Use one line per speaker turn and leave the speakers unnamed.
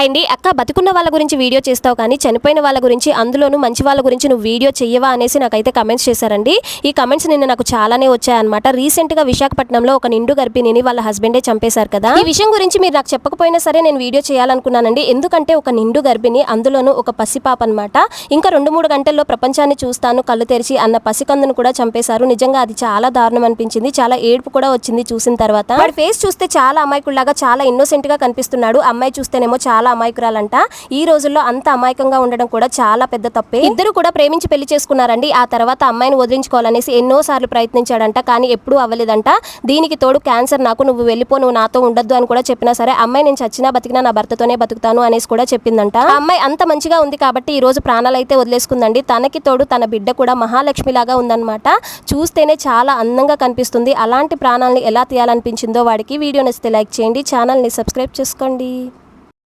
అండి అక్క బతుకున్న వాళ్ళ గురించి వీడియో చేస్తావు కానీ చనిపోయిన వాళ్ళ గురించి అందులోనూ మంచి వాళ్ళ గురించి నువ్వు వీడియో చెయ్యవా అనేసి నాకైతే కమెంట్స్ చేశారండి. ఈ కమెంట్స్ నిన్న నాకు చాలానే వచ్చాయన్నమాట. రీసెంట్ గా విశాఖపట్నంలో ఒక నిండు గర్భిణిని వాళ్ళ హస్బెండే చంపేశారు కదా. ఈ విషయం గురించి మీరు నాకు చెప్పకపోయినా సరే నేను వీడియో చేయాలనుకున్నానండి. ఎందుకంటే ఒక నిండు గర్భిణి, అందులోనూ ఒక పసిపాప అనమాట. ఇంకా 2-3 గంటల్లో ప్రపంచాన్ని చూస్తాను కళ్ళు తెరిచి అన్న పసికందును కూడా చంపేశారు. నిజంగా అది చాలా దారుణం అనిపించింది. చాలా ఏడుపు కూడా వచ్చింది చూసిన తర్వాత. వాడి ఫేస్ చూస్తే చాలా అమాయకుల్లాగా, చాలా ఇన్నోసెంట్ గా కనిపిస్తున్నాడు. అమ్మాయి చూస్తేనేమో చాలా అమాయకురాలంట. ఈ రోజుల్లో అంత అమాయకంగా ఉండడం కూడా చాలా పెద్ద తప్పే. ఇద్దరు కూడా ప్రేమించి పెళ్లి చేసుకున్నారండి. ఆ తర్వాత అమ్మాయిని వదిలించుకోవాలనేసి ఎన్నో సార్లు ప్రయత్నించాడంట, కానీ ఎప్పుడూ అవ్వలేదంట. దీనికి తోడు క్యాన్సర్, నాకు నువ్వు వెళ్ళిపో, నువ్వు నాతో ఉండొద్దు అని కూడా చెప్పినా సరే అమ్మాయి నేను చచ్చినా బతికినా నా భర్తతోనే బతుకుతాను అనేసి కూడా చెప్పిందంట. ఆ అమ్మాయి అంత మంచిగా ఉంది కాబట్టి ఈ రోజు ప్రాణాలు అయితే వదిలేసుకుందండి. తనకి తోడు తన బిడ్డ కూడా మహాలక్ష్మి లాగా ఉందన్నమాట. చూస్తేనే చాలా అందంగా కనిపిస్తుంది. అలాంటి ప్రాణాలని ఎలా తీయాలనిపించిందో వాడికి. వీడియో నచ్చితే లైక్ చేయండి, ఛానల్ని సబ్స్క్రైబ్ చేసుకోండి.